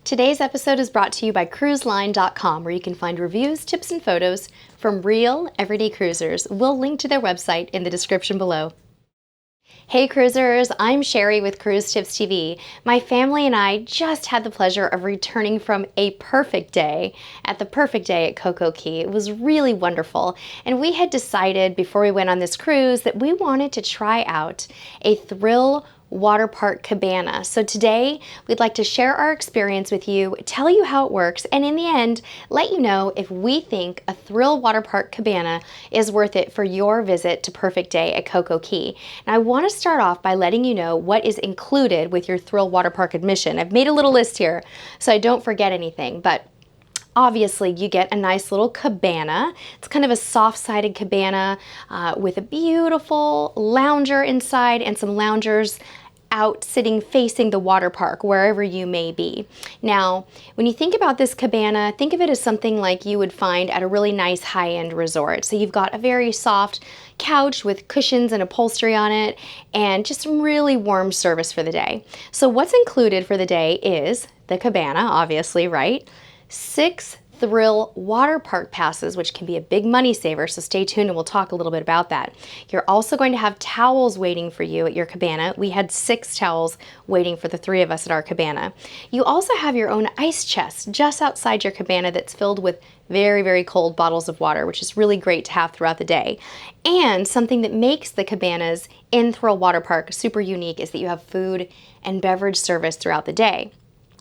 Today's episode is brought to you by cruiseline.com, where you can find reviews, tips, and photos from real, everyday cruisers. We'll link to their website in the description below. Hey cruisers, I'm Sherry with Cruise Tips TV. My family and I just had the pleasure of returning from a perfect day at Coco Cay. It was really wonderful, and we had decided before we went on this cruise that we wanted to try out a thrill Waterpark Cabana. So today we'd like to share our experience with you, tell you how it works, and in the end, let you know if we think a thrill Waterpark Cabana is worth it for your visit to Perfect Day at Coco Cay. And I want to start off by letting you know what is included with your thrill Waterpark admission. I've made a little list here so I don't forget anything, but obviously, you get a nice little cabana. It's kind of a soft-sided cabana with a beautiful lounger inside and some loungers out sitting facing the water park, wherever you may be. Now, when you think about this cabana, think of it as something like you would find at a really nice high-end resort. So you've got a very soft couch with cushions and upholstery on it, and just some really warm service for the day. So what's included for the day is the cabana, obviously, right? 6 thrill water park passes, which can be a big money saver, so stay tuned and we'll talk a little bit about that. You're also going to have towels waiting for you at your cabana. We had 6 towels waiting for the 3 of us at our cabana. You also have your own ice chest just outside your cabana that's filled with very, very cold bottles of water, which is really great to have throughout the day. And something that makes the cabanas in Thrill Water Park super unique is that you have food and beverage service throughout the day.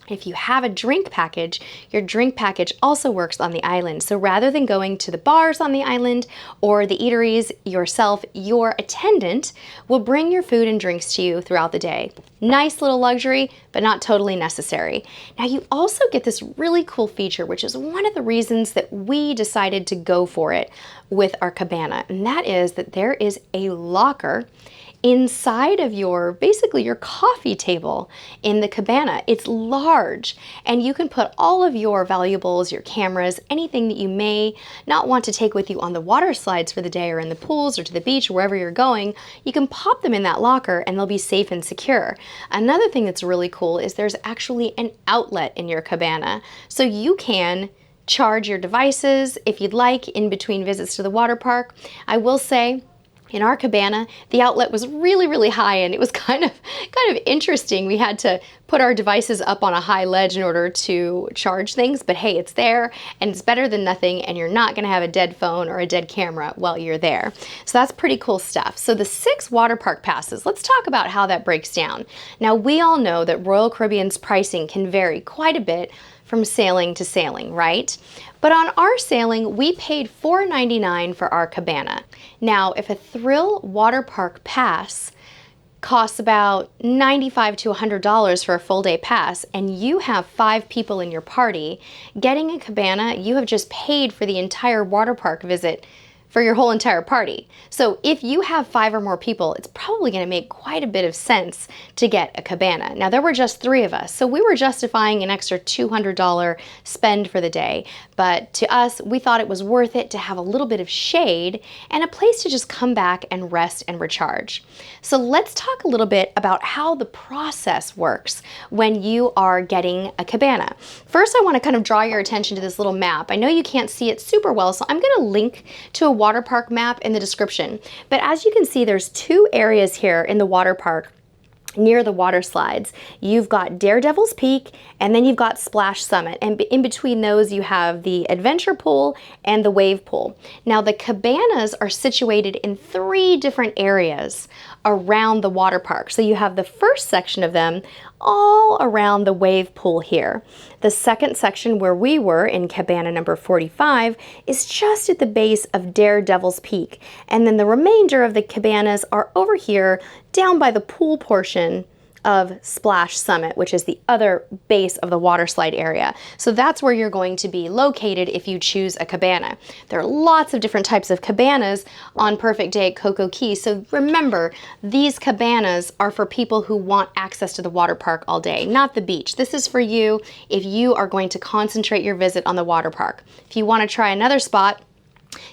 If you have a drink package, your drink package also works on the island. So rather than going to the bars on the island or the eateries yourself, your attendant will bring your food and drinks to you throughout the day. Nice little luxury, but not totally necessary. Now you also get this really cool feature, which is one of the reasons that we decided to go for it with our cabana. And that is that there is a locker inside of basically your coffee table in the cabana. It's large, and you can put all of your valuables, your cameras, anything that you may not want to take with you on the water slides for the day or in the pools or to the beach or wherever you're going. You can pop them in that locker and they'll be safe and secure. Another thing that's really cool is there's actually an outlet in your cabana, so you can charge your devices if you'd like in between visits to the water park. I will say, in our cabana, the outlet was really, really high, and it was kind of interesting. We had to put our devices up on a high ledge in order to charge things, but hey, it's there, and it's better than nothing, and you're not gonna have a dead phone or a dead camera while you're there. So that's pretty cool stuff. So the 6 water park passes, let's talk about how that breaks down. Now, we all know that Royal Caribbean's pricing can vary quite a bit from sailing to sailing, right? But on our sailing, we paid $4.99 for our cabana. Now, if a thrill water park pass costs about $95 to $100 for a full day pass, and you have 5 people in your party, getting a cabana, you have just paid for the entire water park visit for your whole entire party. So if you have 5 or more people, it's probably gonna make quite a bit of sense to get a cabana. Now, there were just 3 of us, so we were justifying an extra $200 spend for the day. But to us, we thought it was worth it to have a little bit of shade and a place to just come back and rest and recharge. So let's talk a little bit about how the process works when you are getting a cabana. First, I wanna kind of draw your attention to this little map. I know you can't see it super well, so I'm gonna link to a water park map in the description. But as you can see, there's 2 areas here in the water park near the water slides. You've got Daredevil's Peak, and then you've got Splash Summit, and in between those you have the adventure pool and the wave pool. Now, the cabanas are situated in 3 different areas around the water park. So you have the first section of them all around the wave pool here. The second section, where we were in cabana number 45, is just at the base of Daredevil's Peak. And then the remainder of the cabanas are over here down by the pool portion of Splash Summit, which is the other base of the water slide area. So that's where you're going to be located if you choose a cabana. There are lots of different types of cabanas on Perfect Day at Coco Cay. So remember, these cabanas are for people who want access to the water park all day, not the beach. This is for you if you are going to concentrate your visit on the water park. If you want to try another spot,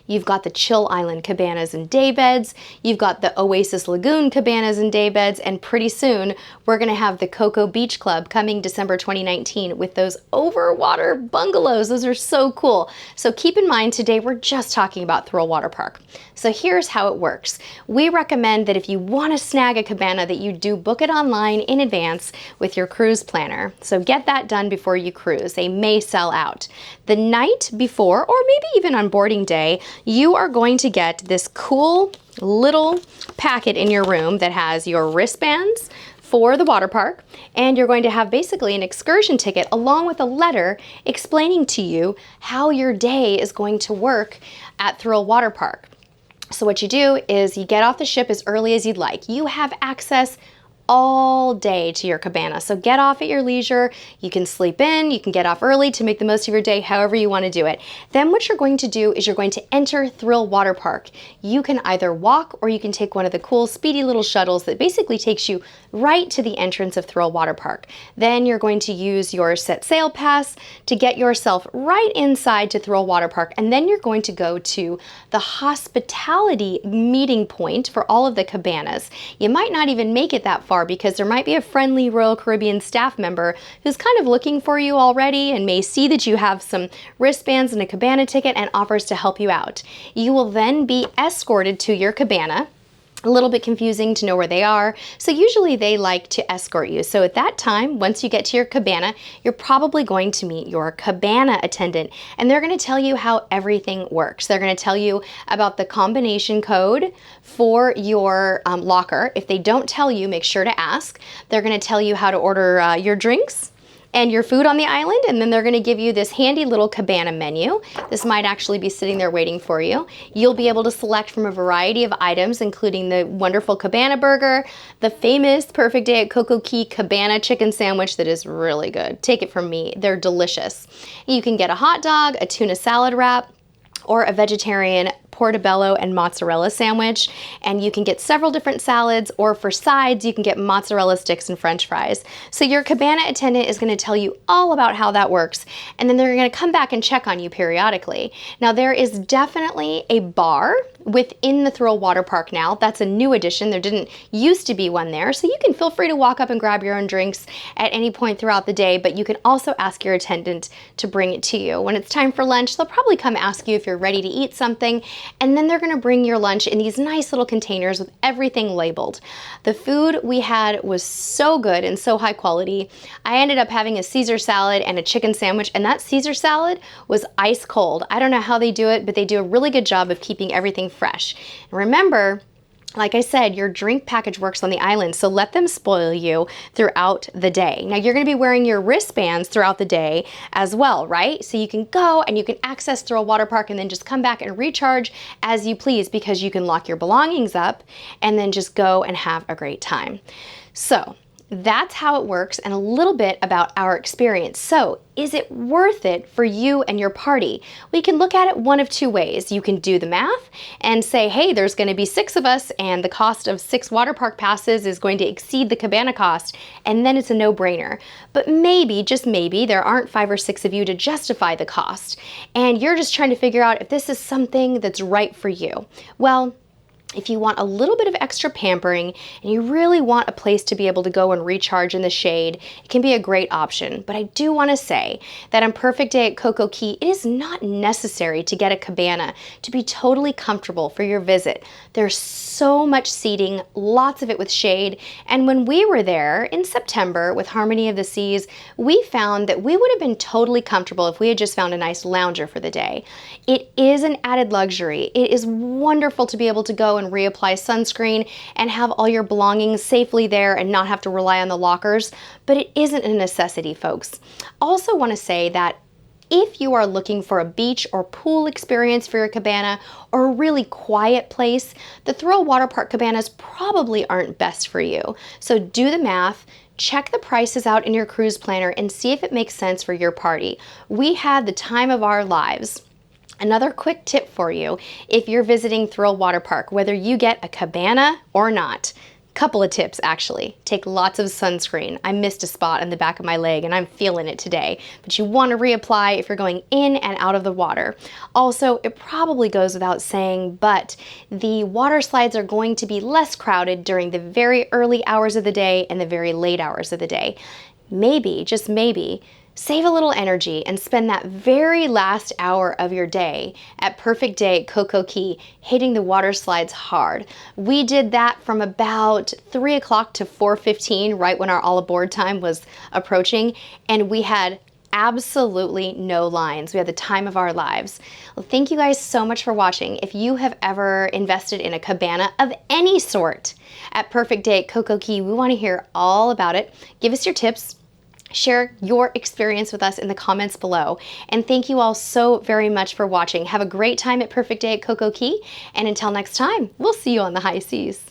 You've got the Chill Island cabanas and daybeds. You've got the Oasis Lagoon cabanas and daybeds. And pretty soon, we're going to have the Coco Beach Club coming December 2019 with those overwater bungalows. Those are so cool. So keep in mind, today we're just talking about Thrill Waterpark. So here's how it works. We recommend that if you want to snag a cabana, that you do book it online in advance with your cruise planner. So get that done before you cruise. They may sell out. The night before, or maybe even on boarding day, you are going to get this cool little packet in your room that has your wristbands for the water park, and you're going to have basically an excursion ticket along with a letter explaining to you how your day is going to work at Thrill Waterpark. So what you do is you get off the ship as early as you'd like. You have access all day to your cabana. So get off at your leisure. You can sleep in, you can get off early to make the most of your day, however you want to do it. Then what you're going to do is you're going to enter Thrill Waterpark. You can either walk or you can take one of the cool speedy little shuttles that basically takes you right to the entrance of Thrill Waterpark. Then you're going to use your set sail pass to get yourself right inside to Thrill Waterpark, and then you're going to go to the hospitality meeting point for all of the cabanas. You might not even make it that far because there might be a friendly Royal Caribbean staff member who's kind of looking for you already and may see that you have some wristbands and a cabana ticket and offers to help you out. You will then be escorted to your cabana. A little bit confusing to know where they are, so usually they like to escort you. So at that time, once you get to your cabana, you're probably going to meet your cabana attendant, and they're going to tell you how everything works. They're going to tell you about the combination code for your locker. If they don't tell you, make sure to ask. They're going to tell you how to order your drinks and your food on the island, and then they're going to give you this handy little cabana menu. This might actually be sitting there waiting for you. You'll be able to select from a variety of items, including the wonderful cabana burger, the famous Perfect Day at Coco Cay cabana chicken sandwich that is really good. Take it from me, they're delicious. You can get a hot dog, a tuna salad wrap, or a vegetarian portobello and mozzarella sandwich, and you can get several different salads, or for sides you can get mozzarella sticks and french fries. So your cabana attendant is going to tell you all about how that works, and then they're going to come back and check on you periodically. Now there is definitely a bar within the Thrill Waterpark now. That's a new addition. There didn't used to be one there, so you can feel free to walk up and grab your own drinks at any point throughout the day, but you can also ask your attendant to bring it to you. When it's time for lunch, they'll probably come ask you if you're ready to eat something, and then they're going to bring your lunch in these nice little containers with everything labeled. The food we had was so good and so high quality. I ended up having a Caesar salad and a chicken sandwich, and that Caesar salad was ice cold. I don't know how they do it, but they do a really good job of keeping everything fresh. And remember, like I said, your drink package works on the island, so let them spoil you throughout the day. Now you're going to be wearing your wristbands throughout the day as well, right? So you can go and you can access Thrill Waterpark and then just come back and recharge as you please, because you can lock your belongings up and then just go and have a great time. So that's how it works, and a little bit about our experience. So is it worth it for you and your party? We can look at it one of two ways. You can do the math and say, hey, there's going to be 6 of us and the cost of 6 water park passes is going to exceed the cabana cost, and then it's a no-brainer. But maybe, just maybe, there aren't 5 or 6 of you to justify the cost, and you're just trying to figure out if this is something that's right for you. Well, if you want a little bit of extra pampering and you really want a place to be able to go and recharge in the shade, it can be a great option. But I do want to say that on Perfect Day at Coco Cay, it is not necessary to get a cabana to be totally comfortable for your visit. There's so much seating, lots of it with shade, and when we were there in September with Harmony of the Seas, we found that we would have been totally comfortable if we had just found a nice lounger for the day. It is an added luxury. It is wonderful to be able to go and reapply sunscreen and have all your belongings safely there and not have to rely on the lockers, but it isn't a necessity, folks. Also want to say that if you are looking for a beach or pool experience for your cabana or a really quiet place, the Thrill Waterpark cabanas probably aren't best for you. So do the math, check the prices out in your cruise planner, and see if it makes sense for your party. We had the time of our lives. Another quick tip for you, if you're visiting Thrill Waterpark, whether you get a cabana or not, Couple of tips actually. Take lots of sunscreen. I missed a spot in the back of my leg and I'm feeling it today, but you want to reapply if you're going in and out of the water. Also, it probably goes without saying, but the water slides are going to be less crowded during the very early hours of the day and the very late hours of the day. Maybe, just maybe, save a little energy and spend that very last hour of your day at Perfect Day at Coco Cay hitting the water slides hard. We did that from about 3 o'clock to 4:15, right when our all aboard time was approaching, and we had absolutely no lines. We had the time of our lives. Well, thank you guys so much for watching. If you have ever invested in a cabana of any sort at Perfect Day at Coco Cay, we want to hear all about it. Give us your tips. Share your experience with us in the comments below. And thank you all so very much for watching. Have a great time at Perfect Day at Coco Cay. And until next time, we'll see you on the high seas.